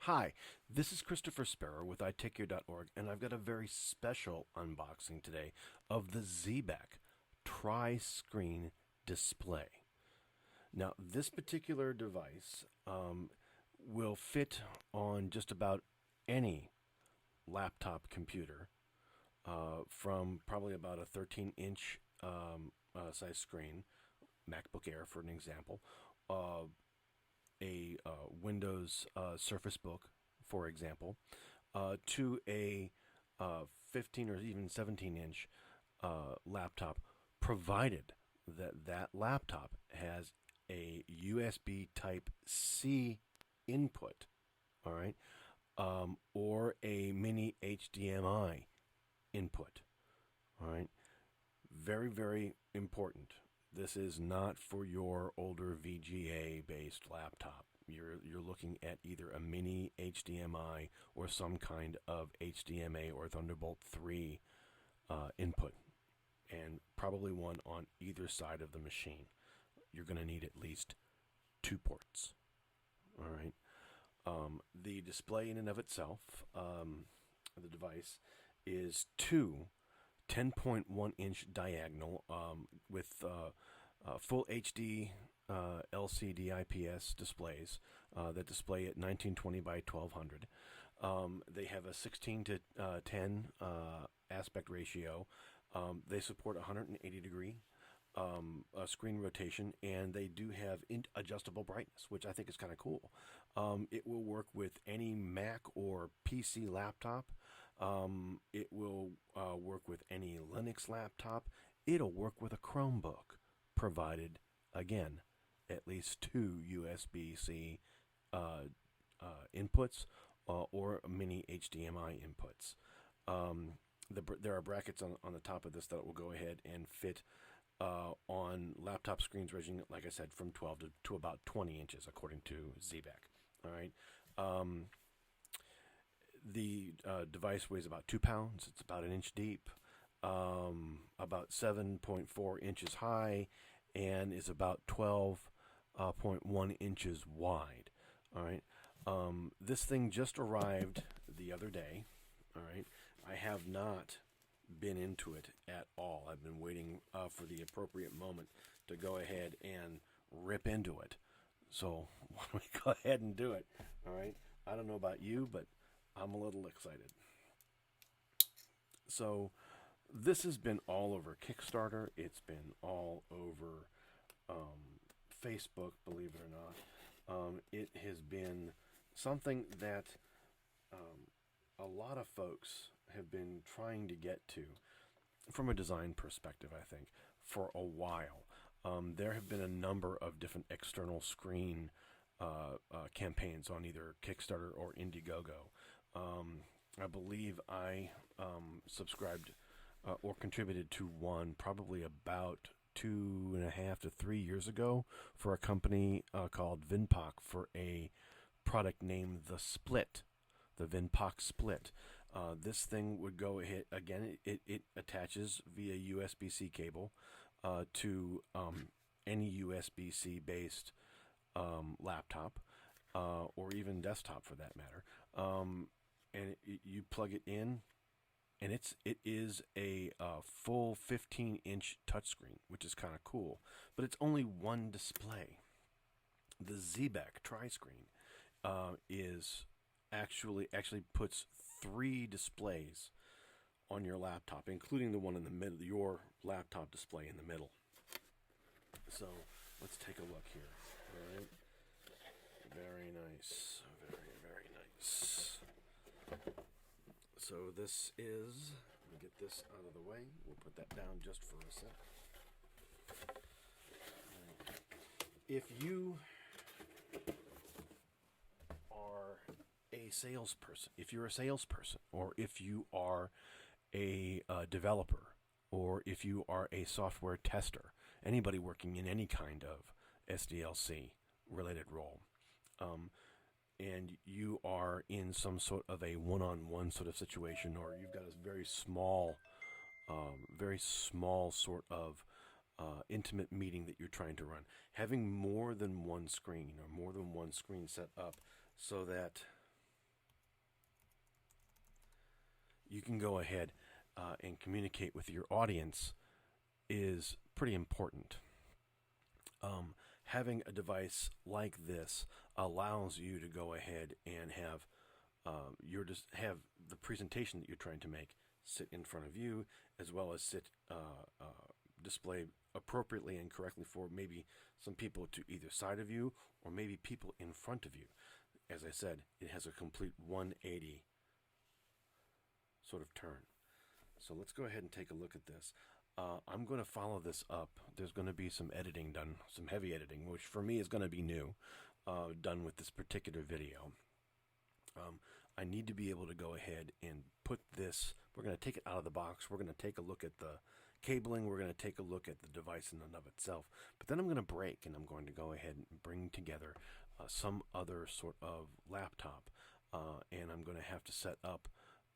Hi, this is Christopher Sparrow with iTakeCare.org, and I've got a very special unboxing today of the Xebec tri-screen display. Now, this particular device will fit on just about any laptop computer from probably about a 13-inch size screen, MacBook Air for an example, a Windows Surface Book, for example, to a 15 or even 17-inch laptop, provided that that laptop has a USB Type C input, all right, or a mini HDMI input, all right. Very, very important. This is not for your older VGA-based laptop. You're looking at either a mini HDMI or some kind of HDMA or Thunderbolt 3 input, and probably one on either side of the machine. You're going to need at least 2 ports. All right. The display in and of itself, the device, is two 10.1-inch diagonal with full HD LCD IPS displays that display at 1920 by 1200. They have a 16 to 10 aspect ratio. They support 180 degree screen rotation, and they do have adjustable brightness, which I think is kind of cool. It will work with any Mac or PC laptop. It will work with any Linux laptop. It'll work with a Chromebook, provided, again, at least 2 USB-C inputs or mini HDMI inputs. There are brackets on the top of this that will go ahead and fit on laptop screens ranging, like I said, from 12 to about 20 inches, according to Xebec. All right. The device weighs about 2 pounds. It's about 1 inch deep, about 7.4 inches high, and is about 12.1 inches wide. All right. This thing just arrived the other day. All right. I have not been into it at all. I've been waiting for the appropriate moment to go ahead and rip into it. So why don't we go ahead and do it? All right. I don't know about you, but I'm a little excited. So this has been all over Kickstarter. It's been all over Facebook, believe it or not. It has been something that a lot of folks have been trying to get to from a design perspective, I think, for a while. There have been a number of different external screen campaigns on either Kickstarter or Indiegogo. I believe I subscribed or contributed to one probably about 2.5 to 3 years ago for a company called Vinpoc for a product named the Split, the Vinpoc Split. This thing would go ahead again. It attaches via USB-C cable to any USB-C based laptop or even desktop for that matter. And you plug it in, and it is a full 15-inch touchscreen, which is kind of cool. But it's only one display. The Xebec tri-screen is actually puts 3 displays on your laptop, including the one in the middle, your laptop display in the middle. So let's take a look here. All right. Very nice. Very, very nice. So this is, let me get this out of the way. We'll put that down just for a sec. Right. If you are a salesperson, if you're a salesperson, or if you are a developer, or if you are a software tester, anybody working in any kind of SDLC related role, and you are in some sort of a one-on-one sort of situation, or you've got a very small sort of intimate meeting that you're trying to run, having more than one screen or more than one screen set up so that you can go ahead and communicate with your audience is pretty important. Having a device like this allows you to go ahead and have have the presentation that you're trying to make sit in front of you, as well as display appropriately and correctly for maybe some people to either side of you or maybe people in front of you. As I said, it has a complete 180 sort of turn. So let's go ahead and take a look at this. I'm going to follow this up. There's going to be some editing done, some heavy editing, which for me is going to be new, done with this particular video. I need to be able to go ahead and put this, we're going to take it out of the box, we're going to take a look at the cabling, we're going to take a look at the device in and of itself, but then I'm going to break and I'm going to go ahead and bring together some other sort of laptop, and I'm going to have to set up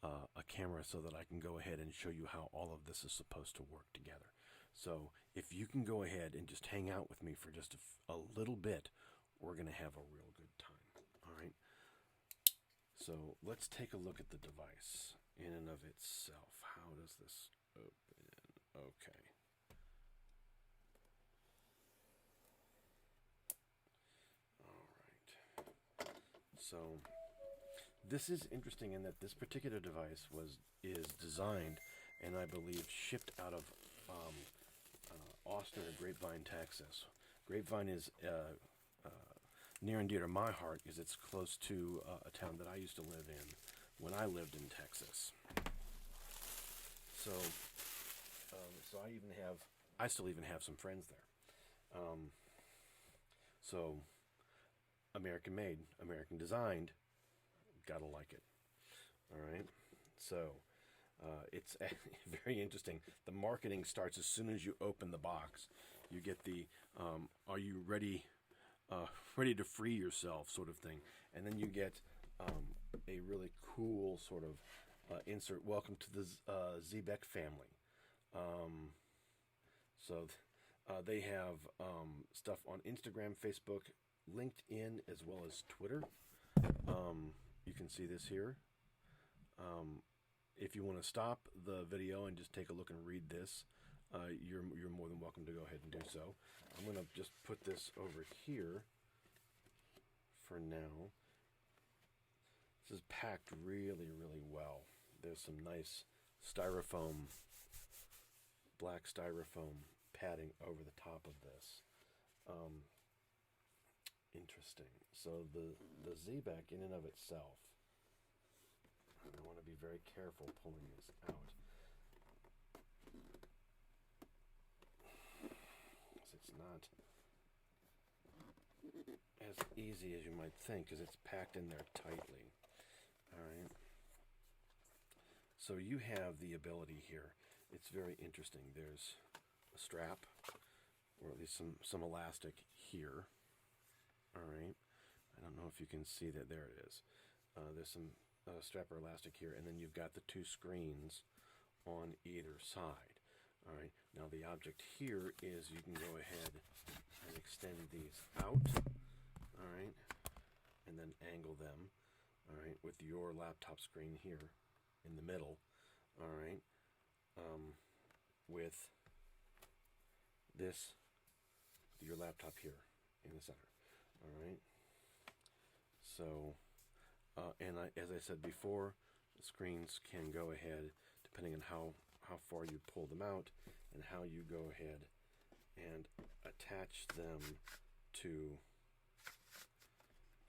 a camera so that I can go ahead and show you how all of this is supposed to work together. So if you can go ahead and just hang out with me for just a little bit, we're going to have a real good time. All right. So let's take a look at the device in and of itself. How does this open? Okay. All right. So this is interesting in that this particular device is designed and I believe shipped out of Austin or Grapevine, Texas. Grapevine is near and dear to my heart because it's close to a town that I used to live in when I lived in Texas. So, I still even have some friends there. So, American made, American designed, gotta like it. All right. So, it's very interesting. The marketing starts as soon as you open the box. You get the "Are you ready? Ready to free yourself?" sort of thing, and then you get a really cool sort of insert. Welcome to the Xebec family. They have stuff on Instagram, Facebook, LinkedIn, as well as Twitter. You can see this here. If you want to stop the video and just take a look and read this, you're more than welcome to go ahead and do so. I'm going to just put this over here for now. This is packed really, really well. There's some nice styrofoam, black styrofoam padding over the top of this. Interesting. So the Xebec in and of itself, I want to be very careful pulling this out. It's not as easy as you might think because it's packed in there tightly. All right. So you have the ability here. It's very interesting. There's a strap, or at least some elastic here. All right. I don't know if you can see that. There it is. There's some strap or elastic here, and then you've got the two screens on either side. All right. Now the object here is you can go ahead and extend these out. All right. And then angle them. All right. With your laptop screen here in the middle. All right. With this, your laptop here in the center. All right. So, as I said before, the screens can go ahead, depending on how far you pull them out and how you go ahead and attach them to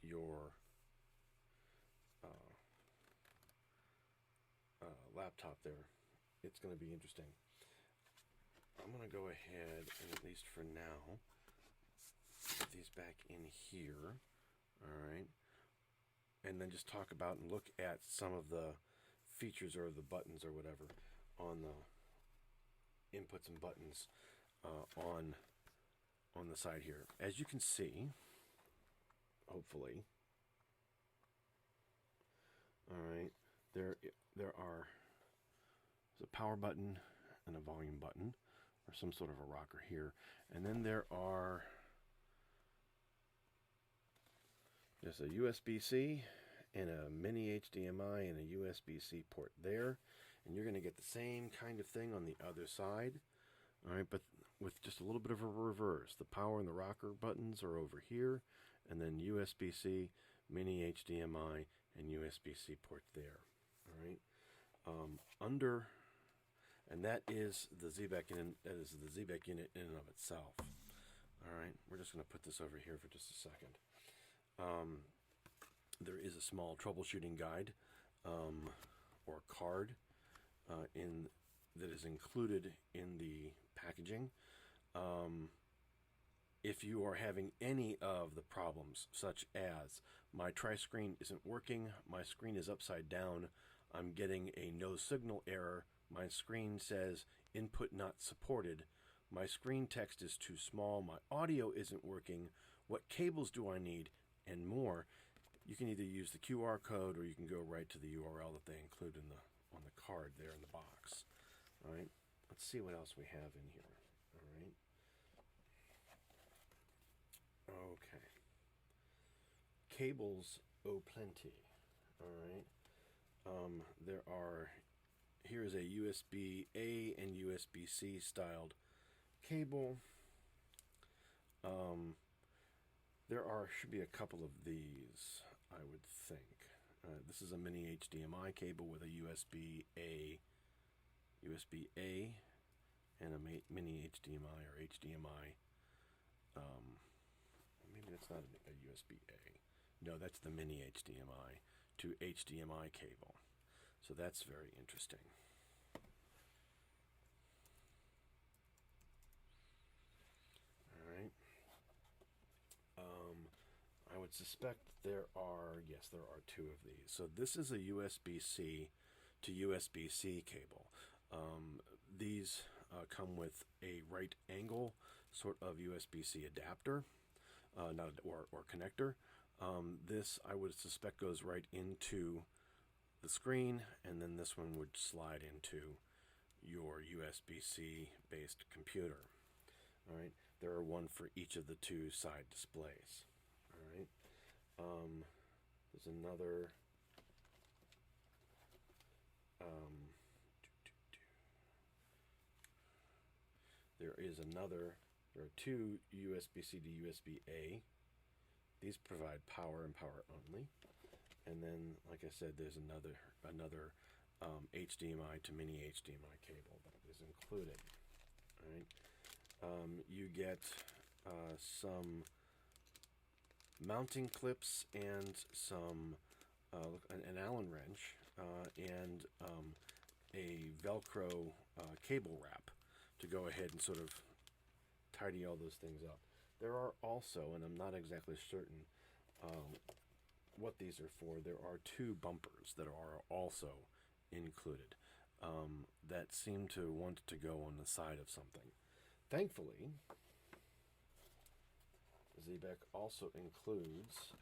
your laptop there. It's going to be interesting. I'm going to go ahead and, at least for now, put these back in here. All right. And then just talk about and look at some of the features or the buttons or whatever on the inputs and buttons on the side here. As you can see, hopefully, all right, there's a power button and a volume button, or some sort of a rocker here, and then there's a USB-C and a mini HDMI and a USB-C port there. And you're going to get the same kind of thing on the other side. All right, but with just a little bit of a reverse. The power and the rocker buttons are over here, and then USB-C, mini HDMI, and USB-C port there. All right, and that is the Xebec unit in and of itself. All right, we're just going to put this over here for just a second. There is a small troubleshooting guide or card that is included in the packaging. If you are having any of the problems, such as my tri-screen isn't working, my screen is upside down, I'm getting a no signal error, my screen says input not supported, my screen text is too small, my audio isn't working, what cables do I need, and more, you can either use the QR code or you can go right to the URL that they include on the card there in the box. All right, let's see what else we have in here. All right. Okay. Cables plenty. All right. Here is a USB-A and USB-C styled cable. Should be a couple of these, I would think. This is a mini HDMI cable with a USB-A and a mini HDMI or HDMI. Maybe that's not a USB-A. No, that's the mini HDMI to HDMI cable. So that's very interesting. All right. I would suspect there are two of these. So this is a USB-C to USB-C cable. These come with a right angle sort of USB-C adapter, or connector. This I would suspect goes right into the screen, and then this one would slide into your USB-C based computer. All right, there are one for each of the two side displays. All right, there's another. There are two USB-C to USB-A. These provide power and power only. And then, like I said, there's another HDMI to mini HDMI cable that is included. All right. You get some mounting clips and some an Allen wrench and a Velcro cable wrap to go ahead and sort of tidy all those things up. There are also, and I'm not exactly certain what these are for, there are two bumpers that are also included that seem to want to go on the side of something. Thankfully, Xebec also includes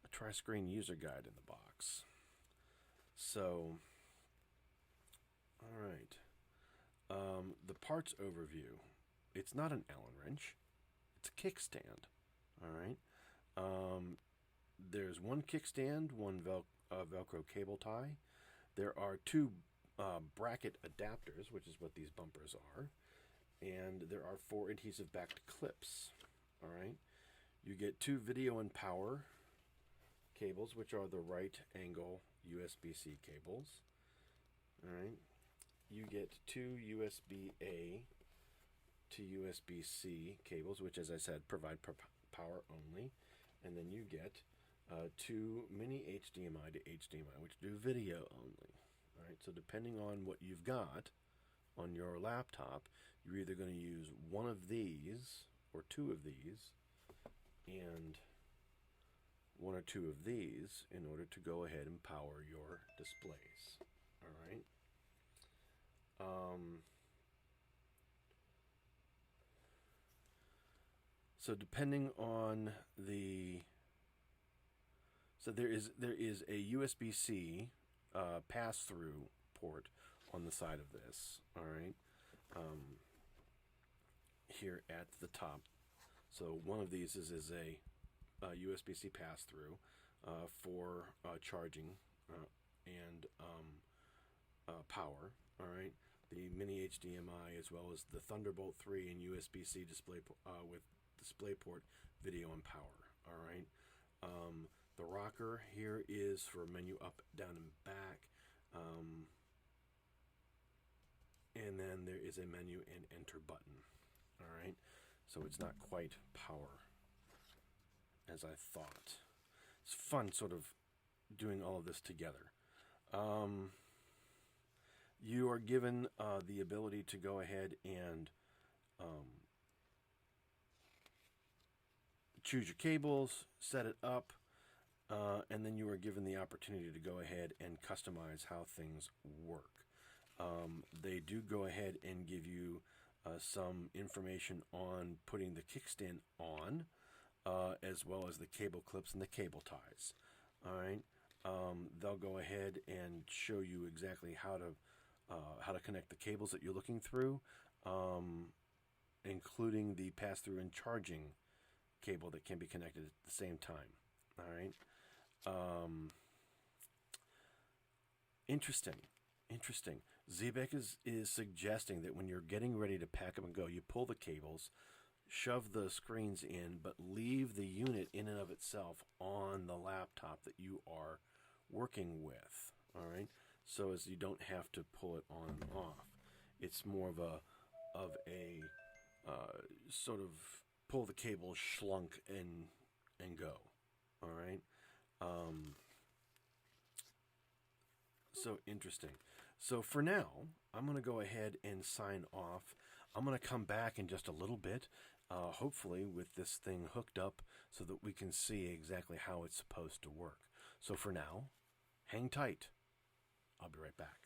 a tri-screen user guide in the box. So, all right. The parts overview. It's not an Allen wrench. It's a kickstand. All right. There's one kickstand, one Velcro cable tie. There are two bracket adapters, which is what these bumpers are. And there are 4 adhesive backed clips. All right. You get 2 video and power cables, which are the right angle USB-C cables. All right. You get 2 USB-A to USB-C cables, which, as I said, provide power only. And then you get 2 mini HDMI to HDMI, which do video only. All right. So depending on what you've got on your laptop, you're either going to use one of these or 2 of these and 1 or 2 of these in order to go ahead and power your displays. All right. So depending on there is a USB-C pass-through port on the side of this. All right. Here at the top. So one of these is a USB-C pass-through for charging and power. All right, the mini HDMI as well as the Thunderbolt 3 and USB-C display with DisplayPort video and power. All right, the rocker here is for menu up, down, and back. And then there is a menu and enter button. All right, so it's not quite power as I thought. It's fun sort of doing all of this together. You are given the ability to go ahead and choose your cables, set it up, and then you are given the opportunity to go ahead and customize how things work. They do go ahead and give you some information on putting the kickstand on, as well as the cable clips and the cable ties. All right, they'll go ahead and show you exactly how to connect the cables that you're looking through, including the pass-through and charging cable that can be connected at the same time. All right. Interesting. Xebec is suggesting that when you're getting ready to pack up and go, you pull the cables, shove the screens in, but leave the unit in and of itself on the laptop that you are working with. All right, so as you don't have to pull it on and off. It's more of a sort of pull the cable, schlunk, and go. All right. So interesting. So for now, I'm going to go ahead and sign off. I'm going to come back in just a little bit, hopefully with this thing hooked up so that we can see exactly how it's supposed to work. So for now, hang tight. I'll be right back.